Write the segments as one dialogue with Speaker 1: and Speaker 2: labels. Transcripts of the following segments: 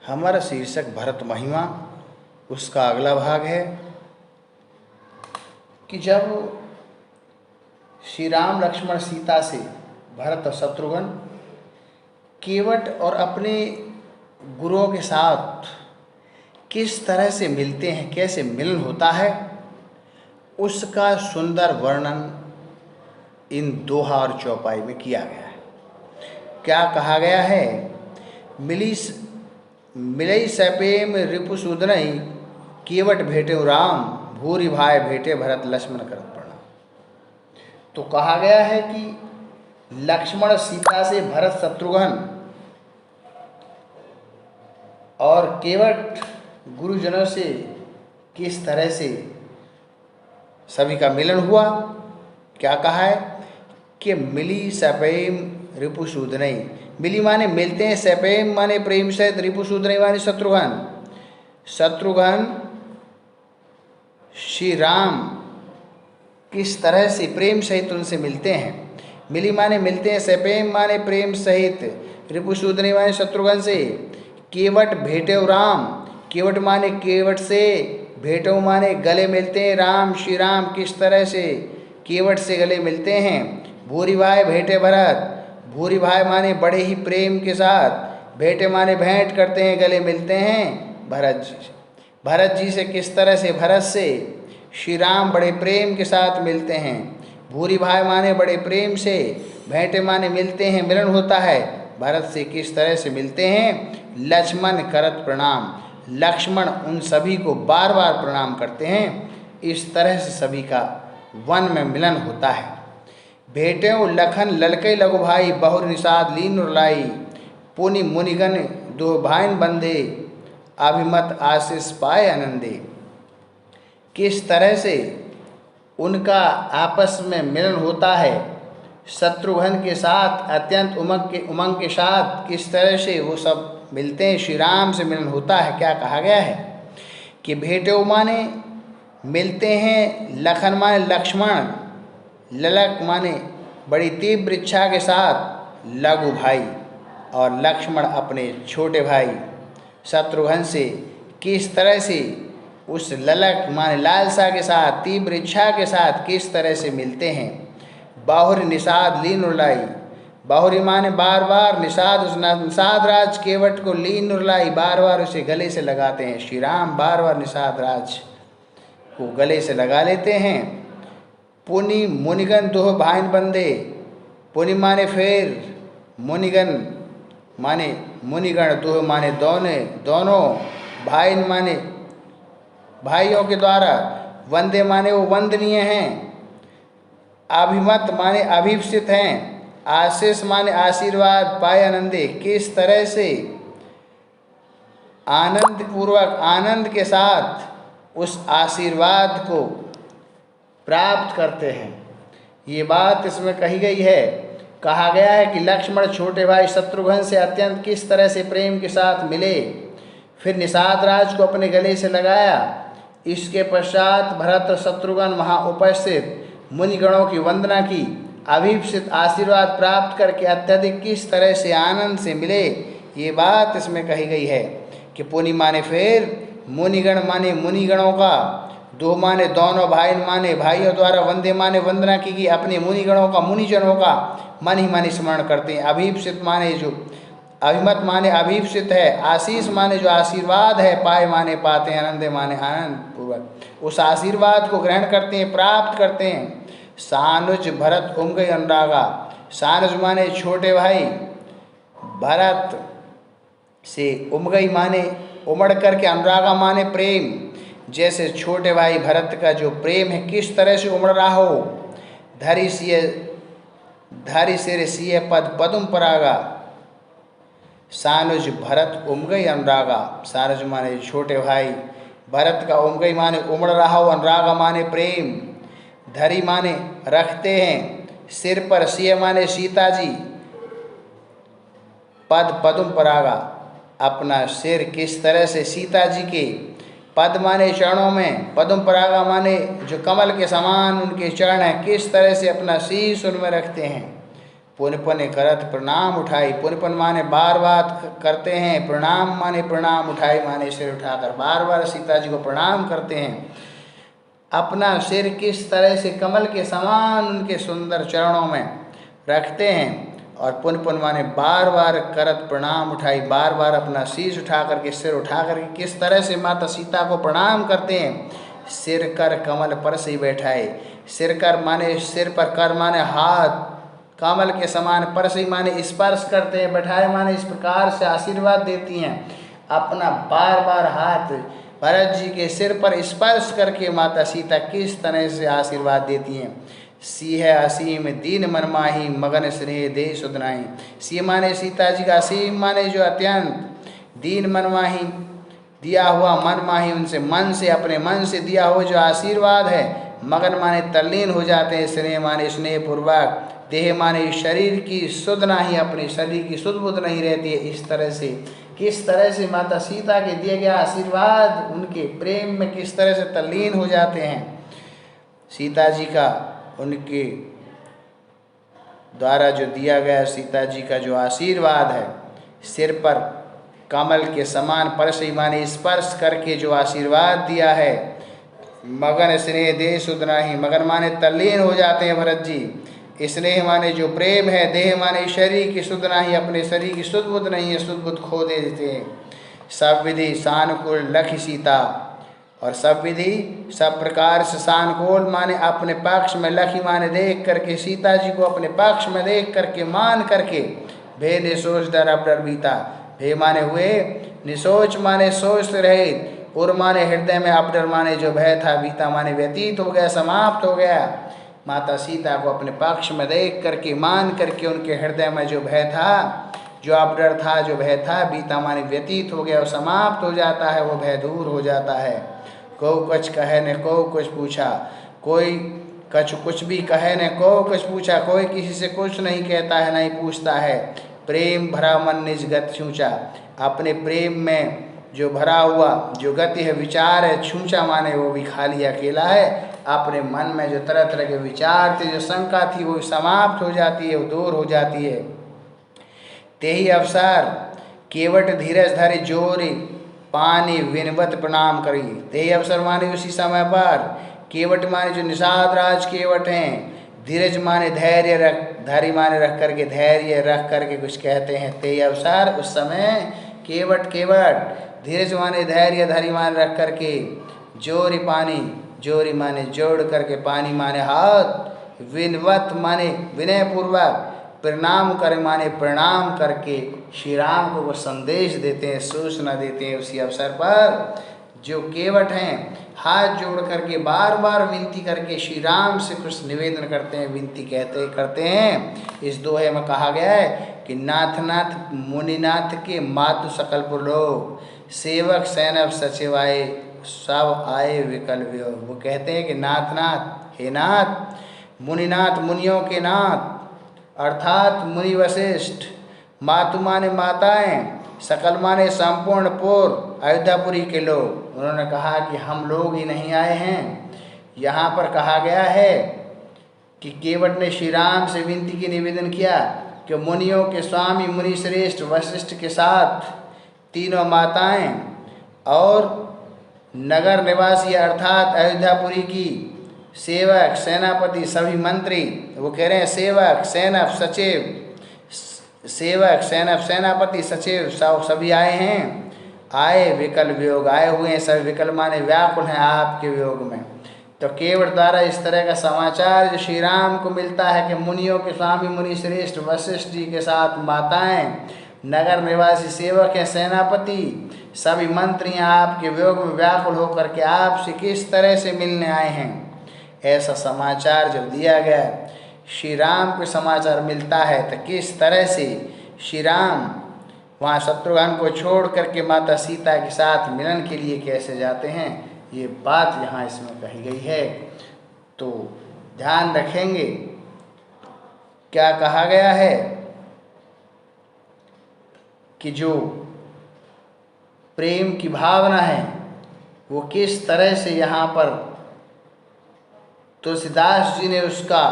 Speaker 1: हमारा शीर्षक भरत महिमा, उसका अगला भाग है कि जब श्री राम लक्ष्मण सीता से भरत और शत्रुघ्न केवट और अपने गुरुओं के साथ किस तरह से मिलते हैं, कैसे मिलन होता है, उसका सुंदर वर्णन इन दोहा और चौपाई में किया गया है। क्या कहा गया है? मिलई सपेम रिपुसूदनई, केवट भेटे राम, भूरि भाई भेटे भरत लक्ष्मण करत प्रणाम। तो कहा गया है कि लक्ष्मण सीता से भरत शत्रुघ्न और केवट गुरुजनों से किस तरह से सभी का मिलन हुआ। क्या कहा है कि मिली सपेम रिपुसूदनई, मिली माने मिलते हैं, सपेम माने प्रेम सहित, रिपुसूदनई माने शत्रुघ्न। शत्रुघ्न श्री राम किस तरह से प्रेम सहित उनसे मिलते हैं। मिली माने मिलते हैं, सपेम माने प्रेम सहित, रिपुसूदनई माने शत्रुघ्न से। केवट भेटे राम, केवट माने केवट से, भेटो माने गले मिलते हैं। राम श्री राम किस तरह से केवट से गले मिलते हैं। भूरि भाई भेटे भरत, भूरि भाई माने बड़े ही प्रेम के साथ, भेटे माने भेंट करते हैं, गले मिलते हैं भरत जी से। भरत जी से किस तरह से, भरत से श्री राम बड़े प्रेम के साथ मिलते हैं। भूरि भाई माने बड़े प्रेम से, भेंटे माने मिलते हैं, मिलन होता है। भरत से किस तरह से मिलते हैं। लक्ष्मण करत प्रणाम, लक्ष्मण उन सभी को बार बार प्रणाम करते हैं। इस तरह से सभी का वन में मिलन होता है। भेटे लखन ललकई लघु भाई, बहुर निषाद लीन लाई, पुनि मुनिगन दो भाइन बंधे, अभिमत आशीष पाए आनंदे। किस तरह से उनका आपस में मिलन होता है। शत्रुघ्न के साथ अत्यंत उमंग के साथ किस तरह से वो सब मिलते हैं, श्री राम से मिलन होता है। क्या कहा गया है कि भेटे माने मिलते हैं, लखन माने लक्ष्मण, ललक माने बड़ी तीव्र इच्छा के साथ, लघु भाई और लक्ष्मण अपने छोटे भाई शत्रुघ्न से किस तरह से उस ललक माने लालसा के साथ, तीव्र इच्छा के साथ किस तरह से मिलते हैं। बाहुर निषाद लीन उलाई, बाहुरी माने बार बार, निषाद उस निषाद राज केवट को लीन उलाई, बार बार उसे गले से लगाते हैं। श्री राम बार बार निषाद राज को गले से लगा लेते हैं। पुनि मुनिगन दो भाइन बंदे, पुनि माने फिर, मुनिगन माने मुनिगण, दो माने दोनों, भाइन माने भाइयों के द्वारा, वंदे माने वो वंदनीय हैं, अभिमत माने अभिप्सित हैं, आशीष माने आशीर्वाद, पाए आनंदे किस तरह से आनंद पूर्वक, आनंद के साथ उस आशीर्वाद को प्राप्त करते हैं। ये बात इसमें कही गई है। कहा गया है कि लक्ष्मण छोटे भाई शत्रुघ्न से अत्यंत किस तरह से प्रेम के साथ मिले, फिर निषाद राज को अपने गले से लगाया। इसके पश्चात भरत और शत्रुघ्न वहाँ उपस्थित मुनिगणों की वंदना की, अभिप्सित आशीर्वाद प्राप्त करके अत्यधिक किस तरह से आनंद से मिले। ये बात इसमें कही गई है कि पुनि माने फिर, मुनिगण माने मुनिगणों का, दो माने दोनों, भाई माने भाइयों द्वारा, वंदे माने वंदना की गई अपने मुनिगणों का, मुनिजनों का मन ही मन स्मरण करते हैं। अभिप्सित माने जो, अभिमत माने अभिप्सित है, आशीष माने जो आशीर्वाद है, पाए माने पाते हैं, आनंदे माने आनंद पूर्वक उस आशीर्वाद को ग्रहण करते हैं, प्राप्त करते हैं। सानुज भरत उमगई अनुरागा, सानुज माने छोटे भाई, भरत से उमगई माने उमड़ करके, अनुरागा माने प्रेम, जैसे छोटे भाई भरत का जो प्रेम है किस तरह से उमड़ रहा हो। धरि सिर सिय पद पदुम परागा, सानुज भरत उमगई अनुरागा, सानुज माने छोटे भाई, भरत का उमगई माने उमड़ रहा हो, अनुरागा माने प्रेम, धरी माने रखते हैं, सिर पर, सिय माने सीता जी, पद पदुम परागा अपना सिर किस तरह से सीता जी के, पद माने चरणों में, पदुम परागा माने जो कमल के समान उनके चरण हैं, किस तरह से अपना शीश उनमें रखते हैं। पुन पुन करत प्रणाम उठाई। पुन पुन माने बार बार करते हैं, प्रणाम माने प्रणाम, उठाई माने सिर उठाकर बार बार सीता जी को प्रणाम करते हैं। अपना सिर किस तरह से कमल के समान उनके सुंदर चरणों में रखते हैं। और पुन पुन माने बार बार करत प्रणाम उठाई, बार बार अपना शीश उठा करके, सिर उठा करके किस तरह से माता सीता को प्रणाम करते हैं। सिर कर कमल पर से बैठाए। सिर कर माने सिर पर, कर माने हाथ, कमल के समान, पर से माने स्पर्श करते हैं, बैठाए माने इस प्रकार से आशीर्वाद देती हैं। अपना बार बार हाथ भरत जी के सिर पर स्पर्श करके माता सीता किस तरह से आशीर्वाद देती हैं। सिंह असीम दीन मन माही, मगन स्नेह दे सुधनाई। सिंह माने सीता जी का, असीम माने जो अत्यंत, दीन मन माही दिया हुआ, मन माही उनसे मन से, अपने मन से दिया हुआ जो आशीर्वाद है। मगन माने तल्लीन हो जाते हैं, स्नेह माने स्नेह पूर्वक, देह माने शरीर की सुध नहीं, अपने शरीर की सुध बुध नहीं रहती है। इस तरह से किस तरह से माता सीता के दिए गए आशीर्वाद उनके प्रेम में किस तरह से तल्लीन हो जाते हैं। सीता जी का उनके द्वारा जो दिया गया सीता जी का जो आशीर्वाद है, सिर पर कमल के समान परसे माने स्पर्श करके जो आशीर्वाद दिया है। मगन स्नेह दे सुध नाही, मगन माने तल्लीन हो जाते हैं भरत जी। स्नेह माने जो प्रेम है, देह माने शरीर की सुध नहीं, अपने शरीर की सुध बुध नहीं है, सुध बुध खो देते हैं। सब विधि सानुकूल लखी सीता, और सब विधि सब प्रकार से सानुकूल माने अपने पक्ष में, लखी माने देख करके, सीता जी को अपने पक्ष में देख करके, मान करके, भे निसोच डर अब डर बीता। भे माने हुए, निसोच माने सोच रहे, उर माने हृदय में, अब डर माने जो भय था, बीता माने व्यतीत हो गया, समाप्त हो गया। माता सीता को अपने पक्ष में देख करके, मान करके, उनके हृदय में जो भय था, जो अब डर था, जो भय था, बीता माने व्यतीत हो गया, वो समाप्त हो जाता है, वो भय दूर हो जाता है। को कुछ कहे न को कुछ पूछा, कोई कछ कुछ भी कहे न को कुछ पूछा, कोई किसी से कुछ नहीं कहता है, नहीं पूछता है। प्रेम भरा मन निज गति छूचा, अपने प्रेम में जो भरा हुआ जो गति है, विचार है, छूचा माने वो भी खाली अकेला है। अपने मन में जो तरह तरह के विचार थे, जो शंका थी, वो समाप्त हो जाती है, वो दूर हो जाती है। तेही अवसर केवट धीरज धरे जोरी, पानी विनवत प्रणाम करी। तेही अवसर माने उसी समय पर, केवट माने जो निषाद राज केवट हैं, धीरज माने धैर्य रख, धैर्य माने रख करके, धैर्य रख करके कुछ कहते हैं। तेही अवसर उस समय, केवट केवट, धीरज माने धैर्य, धैर्य माने रख करके, जोरी पानी, जोरी माने जोड़ करके, पानी माने हाथ, विनवत माने विनय पूर्वक, प्रणाम करे माने प्रणाम करके श्री राम को वो संदेश देते हैं, सूचना देते हैं। उसी अवसर पर जो केवट हैं, हाथ जोड़ करके बार बार विनती करके श्री राम से कुछ निवेदन करते हैं, विनती करते हैं। इस दोहे में कहा गया है कि नाथ नाथ मुनिनाथ के मातु सकल लोग, सेवक सैनव सचिव आए, सब आए विकल वियोग। वो कहते हैं कि नाथ नाथ, हे नाथ, मुनिनाथ मुनियों के नाथ अर्थात मुनि वशिष्ठ, मातु माने माताएं, सकल माने संपूर्ण पूर्व अयोध्यापुरी के लोग। उन्होंने कहा कि हम लोग ही नहीं आए हैं। यहाँ पर कहा गया है कि केवट ने श्री राम से विनती की निवेदन किया कि मुनियों के स्वामी मुनि श्रेष्ठ वशिष्ठ के साथ तीनों माताएं और नगर निवासी अर्थात अयोध्यापुरी की सेवक सेनापति सभी मंत्री, वो कह रहे हैं सेवक सैनव सचिव, सेवक सैनव सेनापति सचिव सब सभी आए हैं। आए विकल वियोग, आए हुए हैं सभी, विकल माने व्याकुल हैं आपके वियोग में। तो केवट द्वारा इस तरह का समाचार जो श्री राम को मिलता है कि मुनियों के स्वामी मुनि श्रेष्ठ वशिष्ठ जी के साथ माताएं, नगर निवासी सेवक हैं, सेनापति सभी मंत्री आपके वियोग में व्याकुल होकर के आपसे किस तरह से मिलने आए हैं। ऐसा समाचार जब दिया गया, श्री राम को समाचार मिलता है, तो किस तरह से श्री राम वहाँ शत्रुघ्न को छोड़ करके माता सीता के साथ मिलन के लिए कैसे जाते हैं, ये बात यहाँ इसमें कही गई है। तो ध्यान रखेंगे क्या कहा गया है कि जो प्रेम की भावना है वो किस तरह से यहाँ पर तुलसीदास जी ने उसका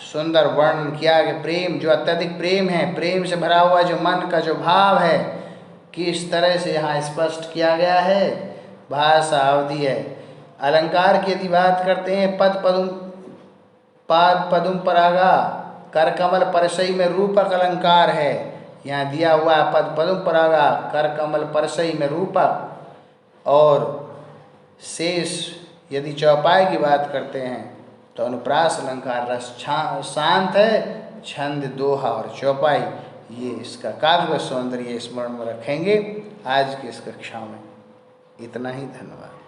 Speaker 1: सुंदर वर्णन किया कि प्रेम जो अत्यधिक प्रेम है, प्रेम से भरा हुआ जो मन का जो भाव है, किस तरह से यहाँ स्पष्ट किया गया है। भाषा अवधि है। अलंकार की यदि बात करते हैं, पाद पदुम परागा, कर कमल परसई में रूपक अलंकार है। यहाँ दिया हुआ है पद पदुम परागा, कर कमल परसई में रूपक। और शेष यदि चौपाई की बात करते हैं तो अनुप्रास अलंकार रस शांत है, छंद दोहा और चौपाई। ये इसका काव्य सौंदर्य स्मरण में रखेंगे। आज की इस कक्षा में इतना ही। धन्यवाद।